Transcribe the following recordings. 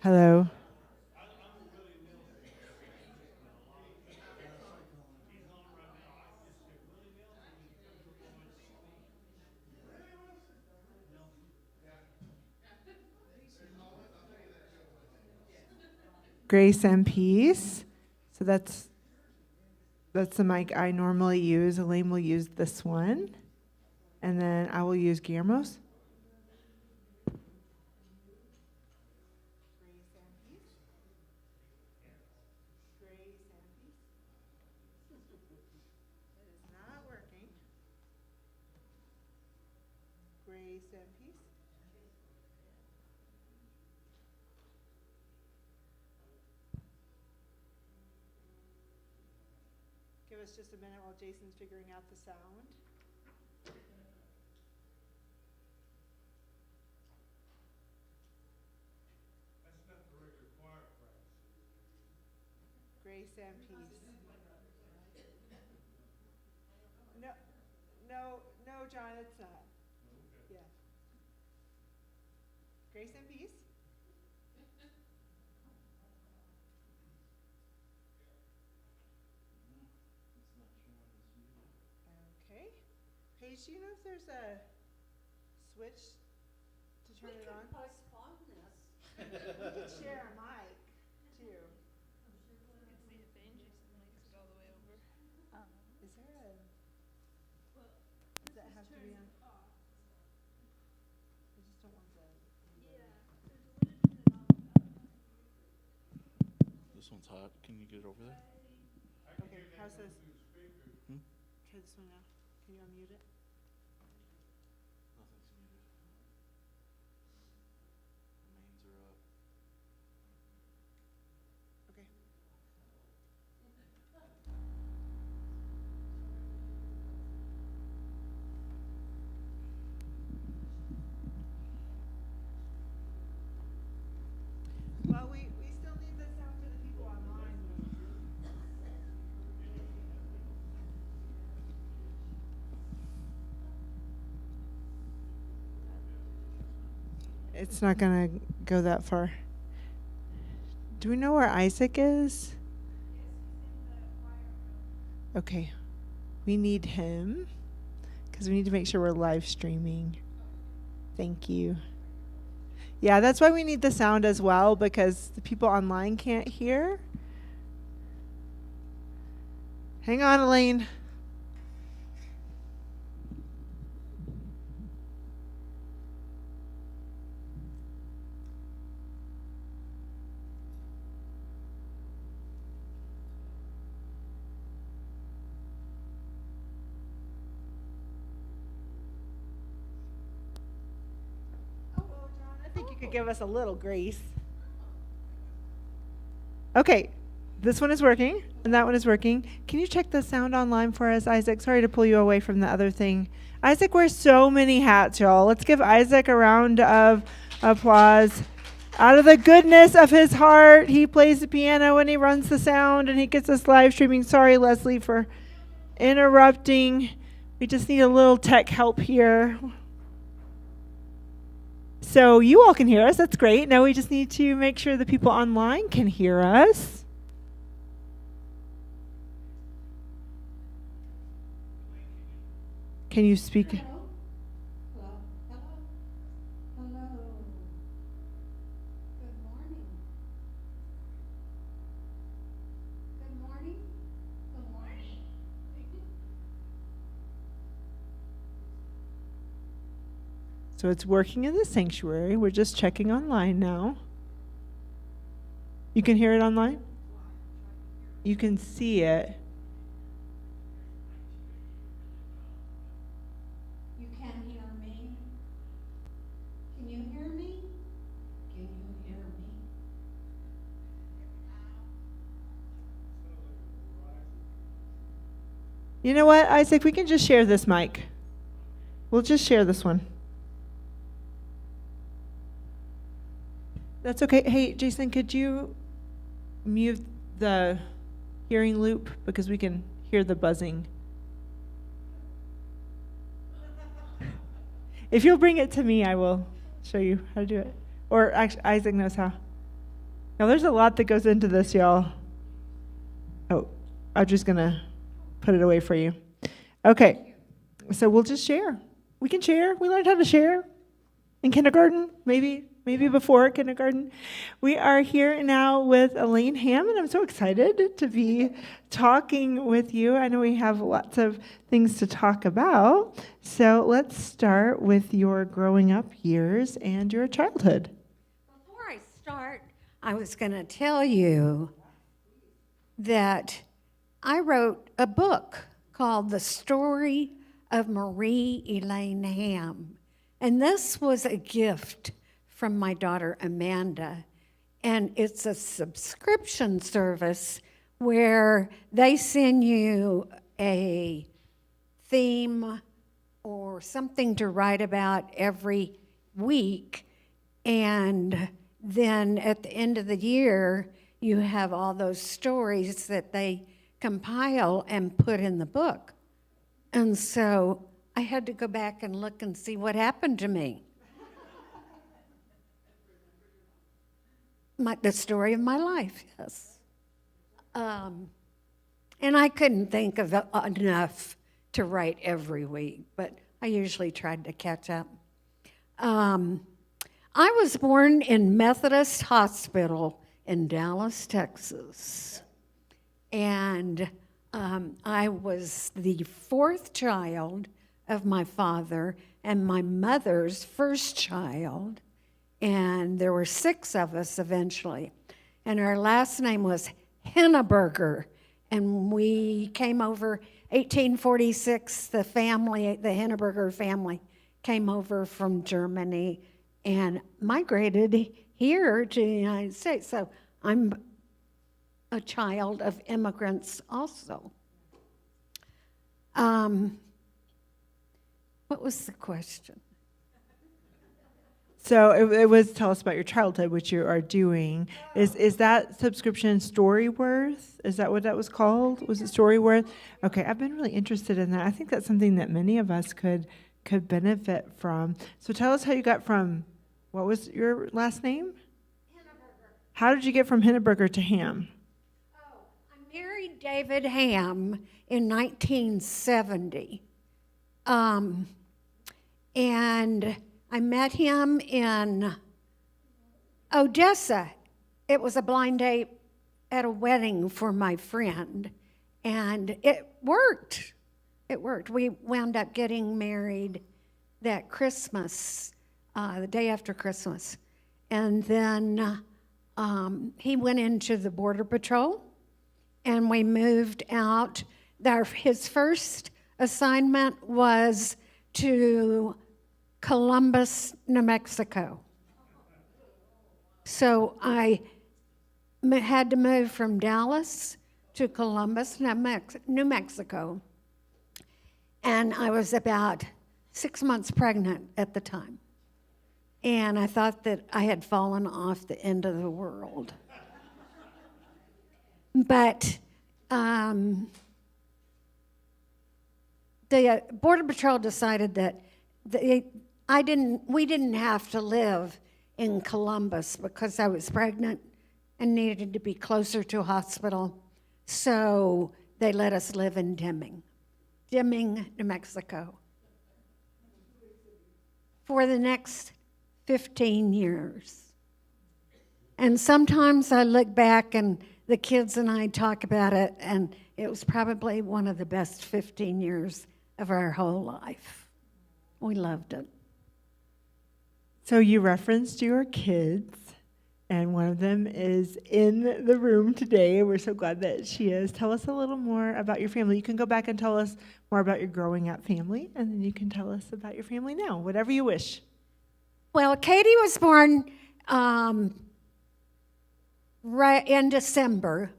Hello. Grace and peace. So that's the mic I normally use. Elaine will use this one. And then I will use Guillermo's. Grace and peace. Give us just a minute while Jason's figuring out the sound. Grace and peace. No, no, John, it's not. Yeah. Grace and peace. Okay. Paige, do you know if there's a switch to turn it on? Postpone this. We could share a mic, too. Is there a... Does that have to be on? I just don't want the... This one's hot. Can you get it over there? Okay, how's this? Hmm? Okay, this one now. Can you unmute it? Nothing's muted. Mains are up. Okay. Well, we still need the sound for the people online. It's not going to go that far. Do we know where Isaac is? Okay. We need him because we need to make sure we're live streaming. Thank you. Yeah, that's why we need the sound as well, because the people online can't hear. Hang on, Elaine. I think you could give us a little grace. Okay, this one is working, and that one is working. Can you check the sound online for us, Isaac? Sorry to pull you away from the other thing. Isaac wears so many hats, y'all. Let's give Isaac a round of applause. Out of the goodness of his heart, he plays the piano and he runs the sound, and he gets us live streaming. Sorry, Leslie, for interrupting. We just need a little tech help here. So you all can hear us. That's great. Now we just need to make sure the people online can hear us. Can you speak? Hello? Hello? Hello? Hello? Good morning. Good morning? Good morning. So it's working in the sanctuary. We're just checking online now. You can hear it online? You can see it. You can hear me? Can you hear me? Can you hear me? You know what, Isaac? We can just share this mic. We'll just share this one. That's okay. Hey, Jason, could you mute the hearing loop because we can hear the buzzing? If you'll bring it to me, I will show you how to do it. Or actually, Isaac knows how. Now, there's a lot that goes into this, y'all. Oh, I'm just going to put it away for you. Okay, so we'll just share. We can share. We learned how to share in kindergarten, maybe before kindergarten. We are here now with Elaine Ham, and I'm so excited to be talking with you. I know we have lots of things to talk about. So let's start with your growing up years and your childhood. Before I start, I was going to tell you that I wrote a book called The Story of Marie Elaine Ham. And this was a gift from my daughter Amanda. And it's a subscription service where they send you a theme or something to write about every week. And then at the end of the year, you have all those stories that they compile and put in the book. And so I had to go back and look and see what happened to me. The story of my life, yes. And I couldn't think of enough to write every week, but I usually tried to catch up. I was born in Methodist Hospital in Dallas, Texas. And I was the fourth child of my father and my mother's first child. And there were 6 of us eventually. And our last name was Henneberger. And we came over 1846, the Henneberger family came over from Germany and migrated here to the United States. So I'm a child of immigrants also. What was the question? So it was tell us about your childhood, which you are doing. Is that subscription Storyworth? Is that what that was called? Was it Storyworth? Okay, I've been really interested in that. I think that's something that many of us could benefit from. So tell us how you got from, what was your last name? Henneberger. How did you get from Henneberger to Ham? Oh, I married David Ham in 1970. And I met him in Odessa. It was a blind date at a wedding for my friend, and it worked. It worked. We wound up getting married that Christmas, the day after Christmas. And then he went into the Border Patrol, and we moved out. His first assignment was to Columbus, New Mexico. So I had to move from Dallas to Columbus, New Mexico. And I was about 6 months pregnant at the time. And I thought that I had fallen off the end of the world. But the Border Patrol decided that we didn't have to live in Columbus because I was pregnant and needed to be closer to a hospital. So they let us live in Deming, New Mexico, for the next 15 years. And sometimes I look back and the kids and I talk about it, and it was probably one of the best 15 years of our whole life. We loved it. So you referenced your kids, and one of them is in the room today. We're so glad that she is. Tell us a little more about your family. You can go back and tell us more about your growing up family, and then you can tell us about your family now, whatever you wish. Well, Katie was born right in December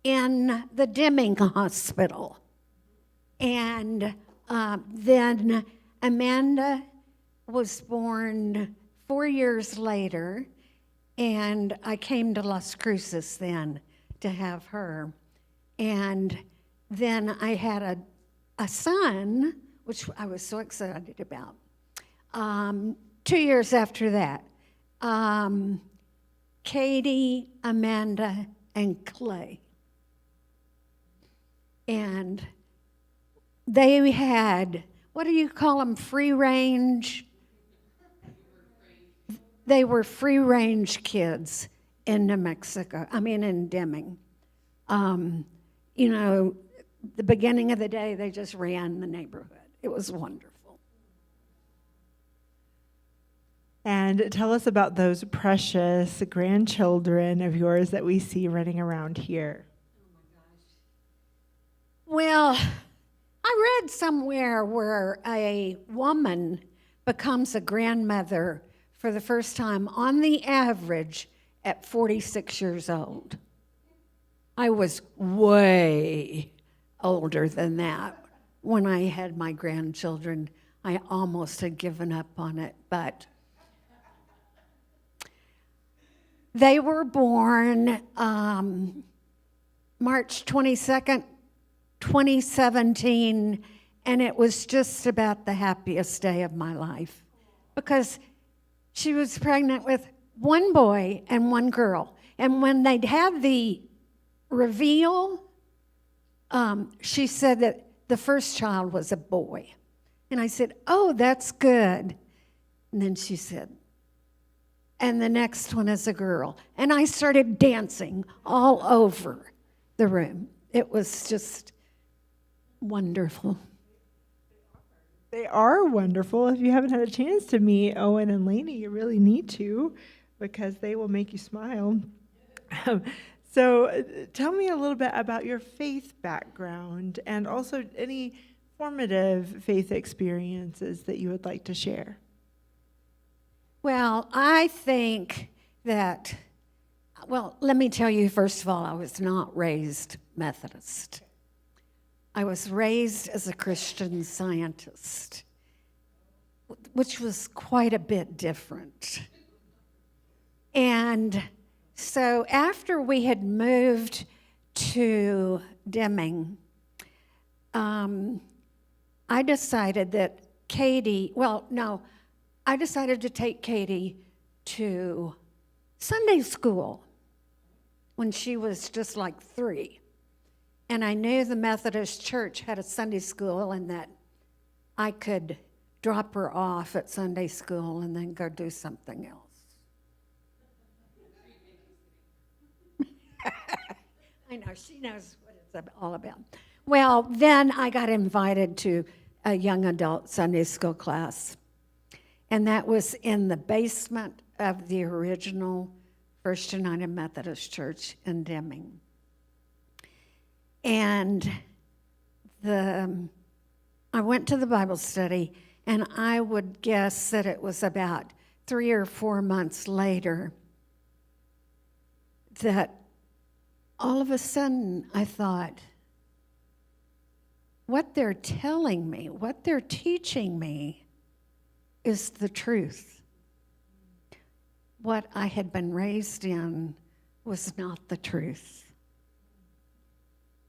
in the Deming Hospital. And then Amanda was born 4 year later, and I came to Las Cruces then to have her. And then I had a son, which I was so excited about. 2 years after that, Katie, Amanda, and Clay. And they had, what do you call them, free range? They were free range kids in New Mexico, in Deming. You know, the beginning of the day, they just ran the neighborhood. It was wonderful. And tell us about those precious grandchildren of yours that we see running around here. Well, I read somewhere where a woman becomes a grandmother for the first time on the average at 46 years old. I was way older than that when I had my grandchildren. I almost had given up on it, but they were born March 22nd, 2017, and it was just about the happiest day of my life because she was pregnant with one boy and one girl. And when they'd have the reveal, she said that the first child was a boy. And I said, oh, that's good. And then she said, and the next one is a girl. And I started dancing all over the room. It was just wonderful. They are wonderful. If you haven't had a chance to meet Owen and Lainey, you really need to, because they will make you smile. So tell me a little bit about your faith background and also any formative faith experiences that you would like to share. Well, I think that, let me tell you, first of all, I was not raised Methodist. I was raised as a Christian Scientist, which was quite a bit different. And so after we had moved to Deming, I decided that I decided to take Katie to Sunday school when she was just like 3. And I knew the Methodist Church had a Sunday school and that I could drop her off at Sunday school and then go do something else. I know, she knows what it's all about. Well, then I got invited to a young adult Sunday school class. And that was in the basement of the original First United Methodist Church in Deming. And I went to the Bible study, and I would guess that it was about 3 or 4 months later that all of a sudden I thought, what they're telling me, what they're teaching me is the truth. What I had been raised in was not the truth.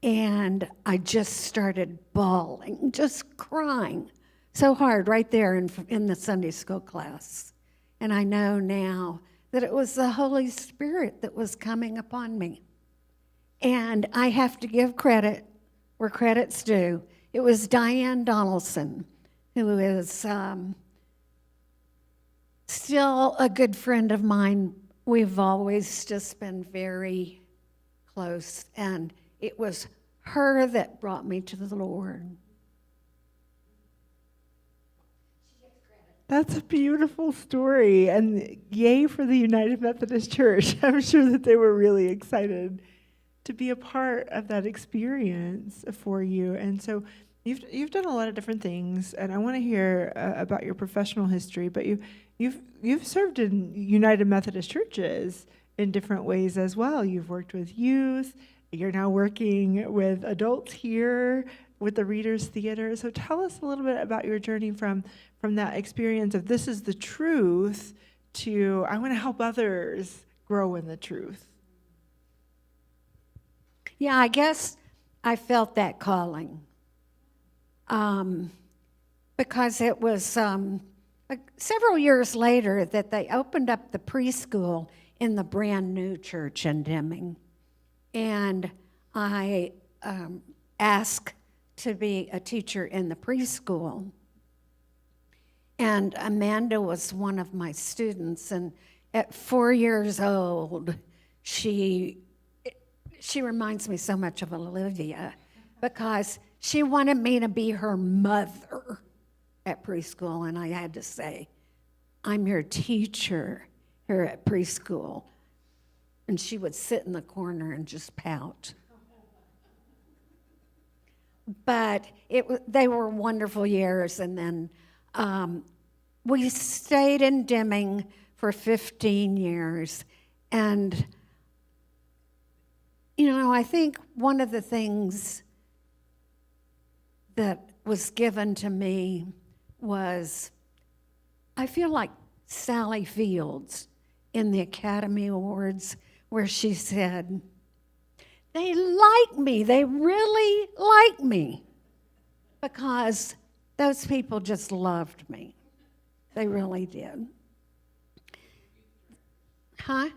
And I just started bawling, just crying so hard right there in the Sunday school class. And I know now that it was the Holy Spirit that was coming upon me. And I have to give credit where credit's due. It was Diane Donaldson, who is still a good friend of mine. We've always just been very close. And it was her that brought me to the Lord. That's a beautiful story, and yay for the United Methodist Church. I'm sure that they were really excited to be a part of that experience for you. And so you've done a lot of different things, and I want to hear about your professional history, but you've served in United Methodist churches in different ways as well. You've worked with youth. You're now working with adults here with the Readers Theater. So tell us a little bit about your journey from that experience of this is the truth to I want to help others grow in the truth. Yeah, I guess I felt that calling because it was several years later that they opened up the preschool in the brand new church in Deming. And I asked to be a teacher in the preschool. And Amanda was one of my students, and at 4 years old, she reminds me so much of Olivia because she wanted me to be her mother at preschool, and I had to say, I'm your teacher here at preschool. And she would sit in the corner and just pout. But they were wonderful years, and then we stayed in Deming for 15 years. And, I think one of the things that was given to me was, I feel like Sally Fields in the Academy Awards, where she said, they like me, they really like me, because those people just loved me. They really did. Huh?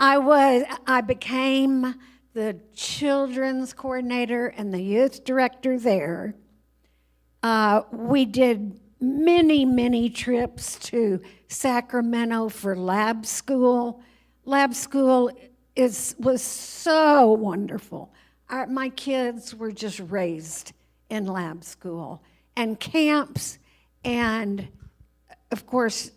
I became the children's coordinator and the youth director there. We did many, many trips to Sacramento for lab school. Lab school was so wonderful. My kids were just raised in lab school and camps, and of course,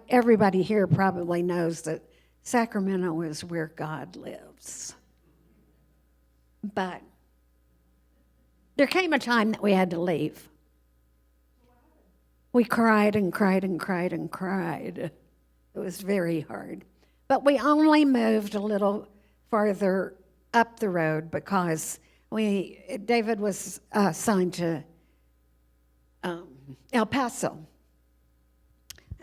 everybody here probably knows that Sacramento is where God lives. But there came a time that we had to leave. We cried and cried and cried and cried. It was very hard. But we only moved a little farther up the road because David was assigned to El Paso.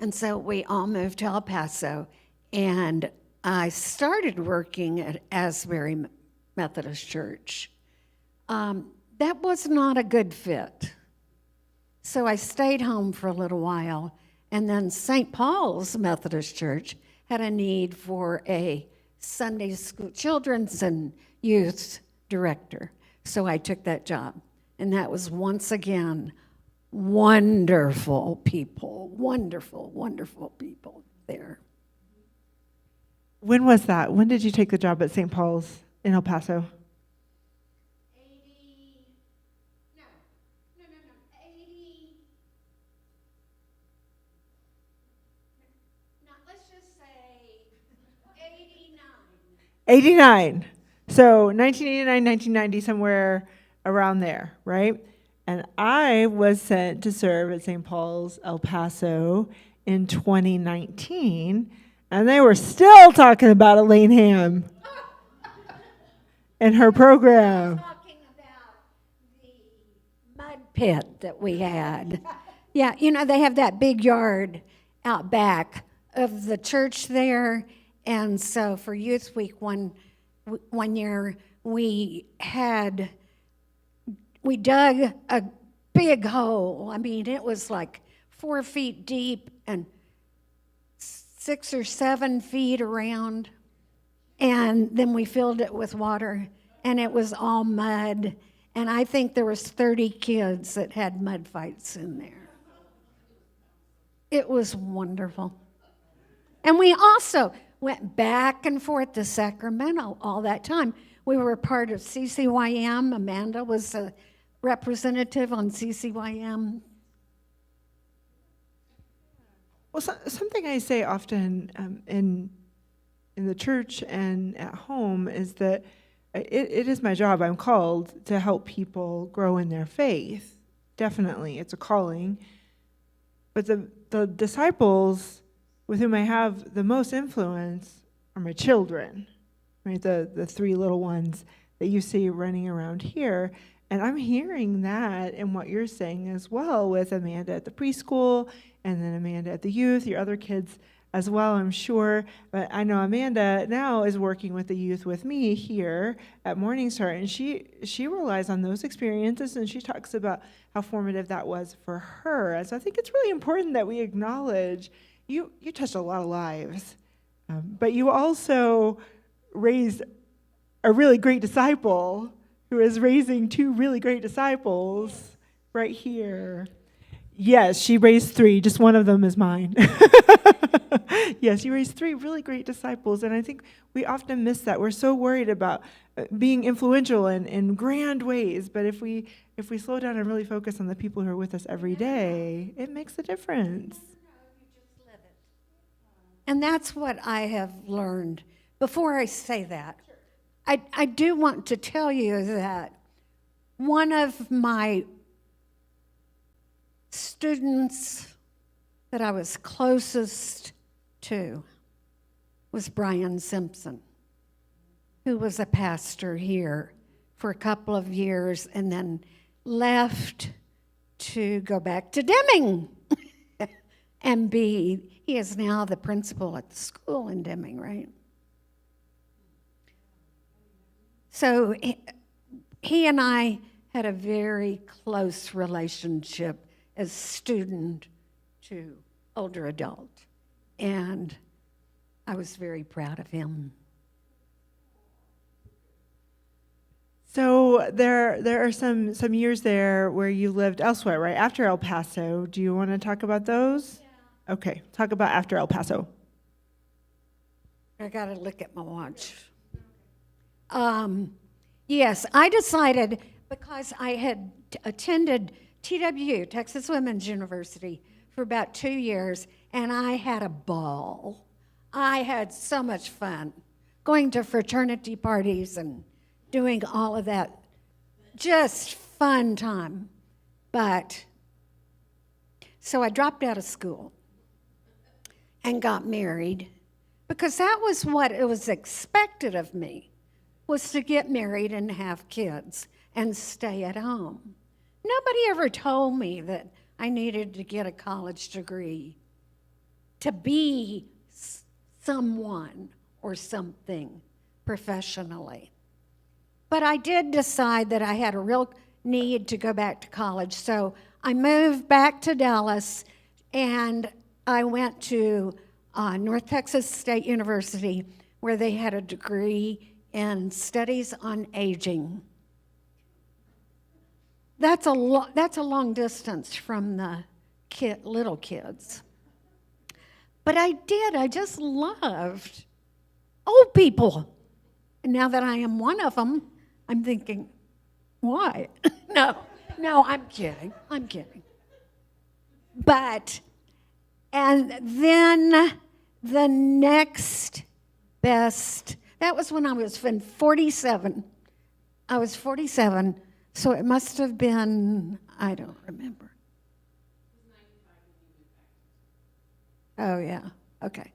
And so we all moved to El Paso, and I started working at Asbury Methodist Church. That was not a good fit. So I stayed home for a little while, and then St. Paul's Methodist Church had a need for a Sunday school children's and youth director. So I took that job, and that was once again wonderful people, wonderful, wonderful people there. When was that? When did you take the job at St. Paul's in El Paso? 80, no, 80, no, let's just say 89. 89. So 1989, 1990, somewhere around there, right? And I was sent to serve at St. Paul's El Paso in 2019, and they were still talking about Elaine Ham and her program. Talking about the mud pit that we had. Yeah, they have that big yard out back of the church there. And so for Youth Week one year, we dug a big hole. I mean, it was like 4 feet deep and 6 or 7 feet around. And then we filled it with water, and it was all mud. And I think there was 30 kids that had mud fights in there. It was wonderful. And we also went back and forth to Sacramento all that time. We were part of CCYM. Amanda was a representative on CCYM. Well, something I say often in the church and at home is that it is my job. I'm called to help people grow in their faith. Definitely, it's a calling. But the disciples with whom I have the most influence are my children, right? The 3 little ones that you see running around here. And I'm hearing that in what you're saying as well with Amanda at the preschool and then Amanda at the youth, your other kids as well, I'm sure. But I know Amanda now is working with the youth with me here at Morning Star, and she relies on those experiences, and she talks about how formative that was for her. And so I think it's really important that we acknowledge, you touched a lot of lives, but you also raised a really great disciple who is raising two really great disciples right here. Yes, she raised three. Just one of them is mine. Yes, you raised three really great disciples, and I think we often miss that. We're so worried about being influential in grand ways, but if we slow down and really focus on the people who are with us every day, it makes a difference. And that's what I have learned. Before I say that, I do want to tell you that one of my students that I was closest to was Brian Simpson, who was a pastor here for a couple of years and then left to go back to Deming and he is now the principal at the school in Deming, right? So he and I had a very close relationship as student to older adult, and I was very proud of him. So there are some years there where you lived elsewhere, right? After El Paso. Do you want to talk about those? Yeah. Okay, talk about after El Paso. I got to look at my watch. Yes, I decided because I had attended TWU, Texas Women's University, for about 2 years, and I had a ball. I had so much fun going to fraternity parties and doing all of that. Just fun time. But, so I dropped out of school and got married because that was what it was expected of me, was to get married and have kids and stay at home. Nobody ever told me that I needed to get a college degree to be someone or something professionally. But I did decide that I had a real need to go back to college, so I moved back to Dallas, and I went to North Texas State University, where they had a degree in studies on aging. That's a long distance from the little kids. But I just loved old people. And now that I am one of them, I'm thinking, why? No, I'm kidding. But, and then the next best, that was when I was 47. I was 47, so it must have been, I don't remember. Oh, yeah, okay.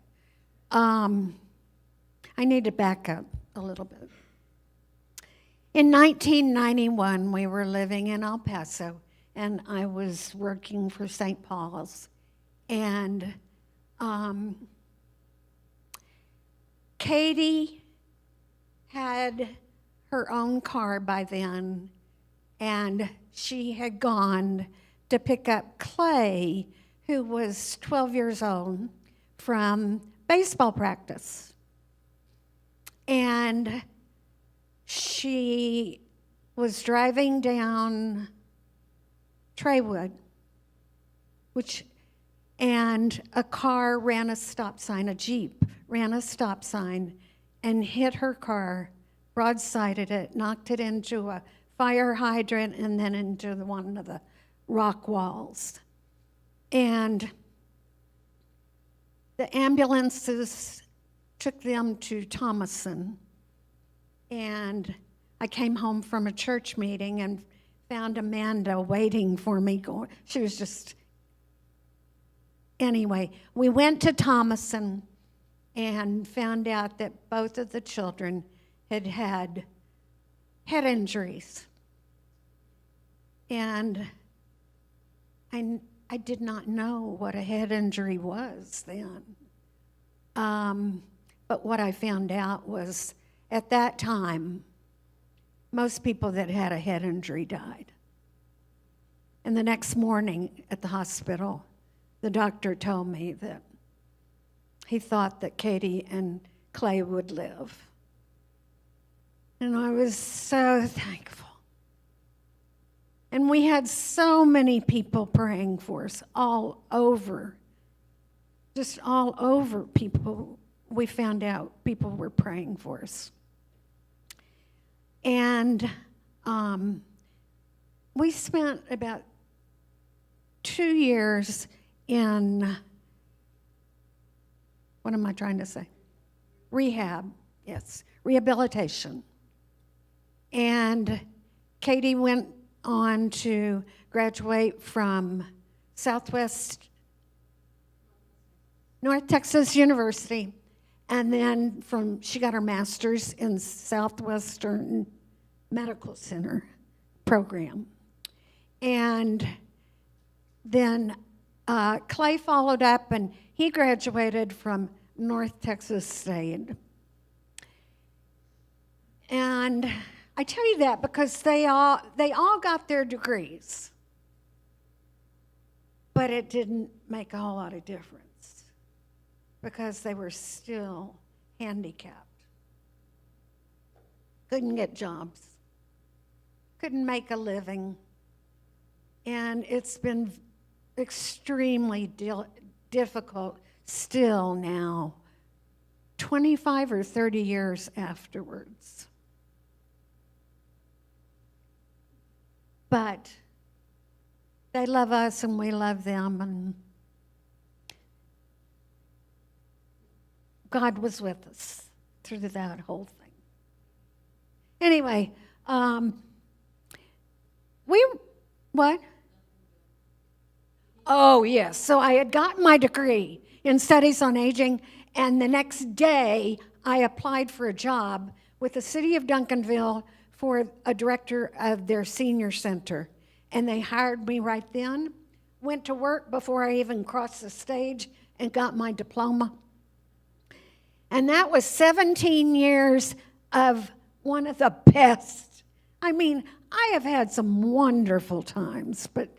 I need to back up a little bit. In 1991, we were living in El Paso, and I was working for St. Paul's. And Katie had her own car by then, and she had gone to pick up Clay, who was 12 years old, from baseball practice. And she was driving down Traywood, and a car ran a stop sign, a Jeep ran a stop sign and hit her car, broadsided it, knocked it into a fire hydrant and then into one of the rock walls. And the ambulances took them to Thomason. And I came home from a church meeting and found Amanda waiting for me. She was just, anyway, we went to Thomason and found out that both of the children had had head injuries. And I did not know what a head injury was then. But what I found out was, at that time, most people that had a head injury died. And the next morning at the hospital, the doctor told me that he thought that Katie and Clay would live. And I was so thankful. And we had so many people praying for us all over. Just all over people. We found out people were praying for us. And we spent about 2 years in, what am I trying to say? Rehab, yes, rehabilitation. And Katie went on to graduate from North Texas University, and then she got her master's in Southwestern Medical Center program. And then Clay followed up, and he graduated from North Texas State. And I tell you that because they all got their degrees, but it didn't make a whole lot of difference because they were still handicapped. Couldn't get jobs, couldn't make a living, and it's been extremely difficult still now, 25 or 30 years afterwards. But they love us and we love them, and God was with us through that whole thing. Anyway, what? Oh, yes. So I had gotten my degree in studies on aging, and the next day I applied for a job with the city of Duncanville for a director of their senior center. And they hired me right then, went to work before I even crossed the stage and got my diploma. And that was 17 years of one of the best. I mean, I have had some wonderful times, but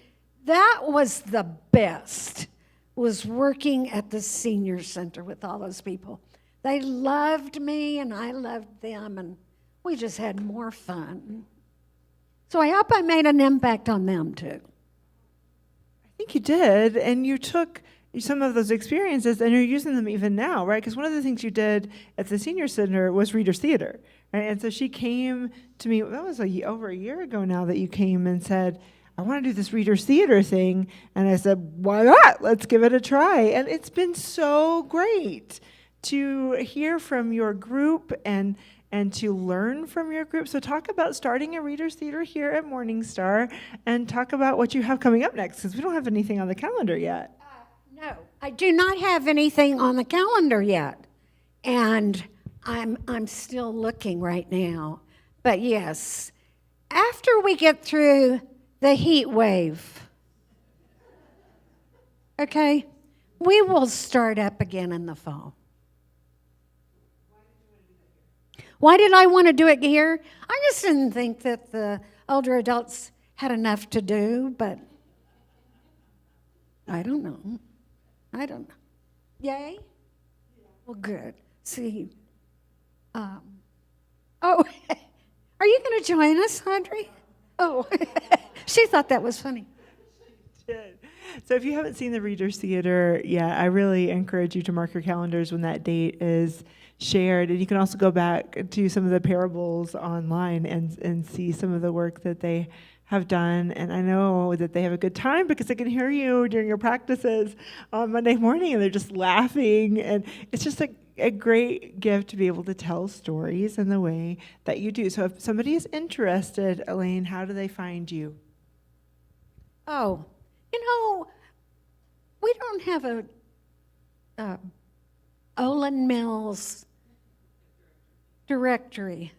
that was the best, was working at the senior center with all those people. They loved me and I loved them, and we just had more fun. So I hope I made an impact on them too. I think you did, and you took some of those experiences and you're using them even now, right? Because one of the things you did at the senior center was Reader's Theater, right? And so she came to me, that was over a year ago now that you came and said, I want to do this Reader's Theater thing. And I said, why not? Let's give it a try. And it's been so great to hear from your group and to learn from your group. So talk about starting a Reader's Theater here at Morningstar, and talk about what you have coming up next, because we don't have anything on the calendar yet. No, I do not have anything on the calendar yet. And I'm still looking right now. But yes, after we get through the heat wave, okay, we will start up again in the fall. Why did I want to do it here? I just didn't think that the older adults had enough to do, but I don't know. Yay? Well, good. See, are you going to join us, Audrey? Oh, she thought that was funny. So if you haven't seen the Reader's Theater yet, I really encourage you to mark your calendars when that date is shared. And you can also go back to some of the parables online and see some of the work that they have done. And I know that they have a good time because I can hear you during your practices on Monday morning, and they're just laughing. And it's just a great gift to be able to tell stories in the way that you do. So if somebody is interested, Elaine, how do they find you? Oh, we don't have a Olin Mills directory.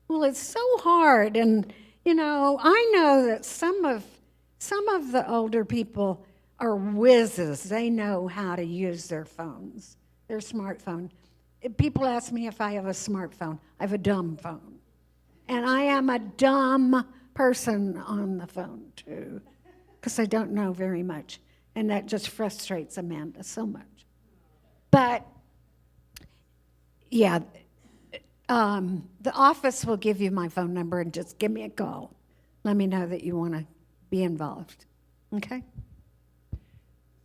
Well, it's so hard, and I know that some of the older people are whizzes. They know how to use their phones, their smartphone. People ask me if I have a smartphone. I have a dumb phone, and I am a dumb person on the phone too, because I don't know very much. And that just frustrates Amanda so much. But, yeah, the office will give you my phone number and just give me a call. Let me know that you want to be involved. Okay?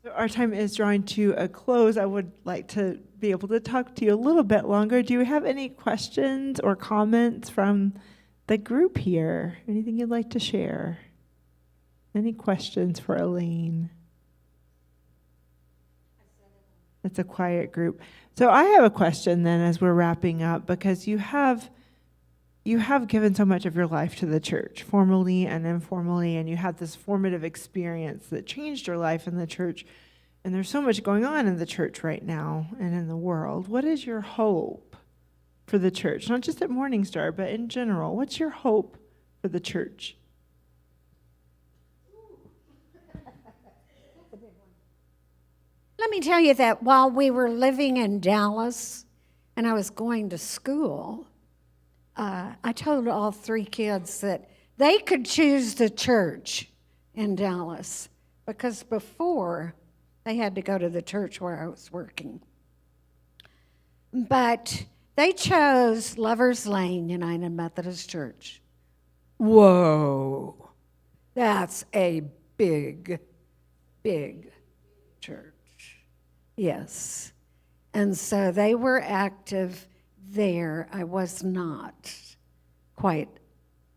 So our time is drawing to a close. I would like to be able to talk to you a little bit longer. Do you have any questions or comments from the group here? Anything you'd like to share? Any questions for Elaine? It's a quiet group. So I have a question then as we're wrapping up, because you have given so much of your life to the church, formally and informally, and you had this formative experience that changed your life in the church. And there's so much going on in the church right now and in the world. What is your hope for the church? Not just at Morning Star, but in general. What's your hope for the church? Let me tell you that while we were living in Dallas and I was going to school, I told all 3 kids that they could choose the church in Dallas, because before they had to go to the church where I was working. But they chose Lovers Lane United Methodist Church. Whoa, that's a big, big church. Yes. And so they were active there. I was not quite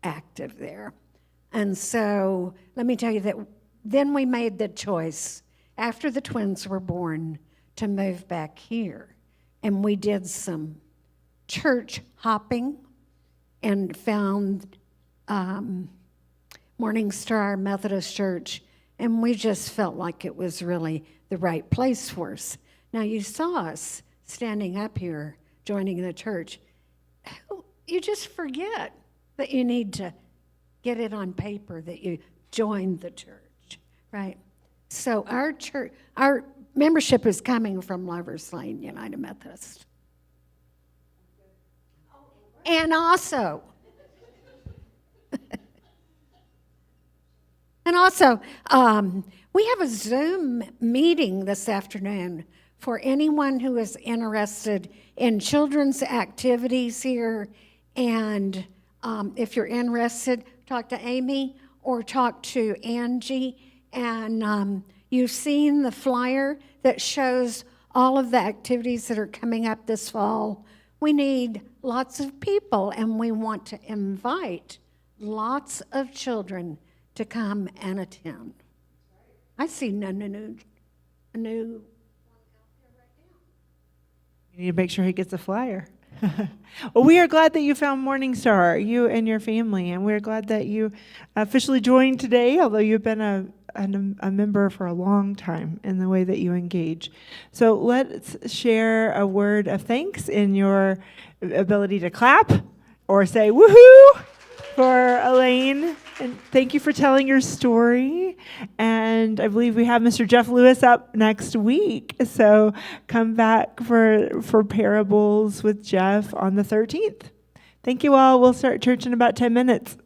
active there. And so let me tell you that then we made the choice after the twins were born to move back here. And we did some church hopping and found Morning Star Methodist Church, and we just felt like it was really the right place for us. Now, you saw us standing up here, joining the church. You just forget that you need to get it on paper that you joined the church, right? So our church, our membership is coming from Lovers Lane United Methodist. And also, we have a Zoom meeting this afternoon for anyone who is interested in children's activities here. And if you're interested, talk to Amy or talk to Angie. And you've seen the flyer that shows all of the activities that are coming up this fall. We need lots of people, and we want to invite lots of children to come and attend. I see no new. You need to make sure he gets a flyer. Well, we are glad that you found Morning Star, you and your family, and we're glad that you officially joined today, although you've been a member for a long time in the way that you engage. So let's share a word of thanks in your ability to clap or say woohoo for Elaine. And thank you for telling your story. And I believe we have Mr. Jeff Lewis up next week. So come back for Parables with Jeff on the 13th. Thank you all. We'll start church in about 10 minutes.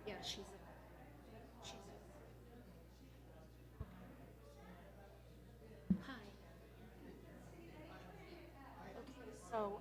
Yeah, she's Hi. Okay, so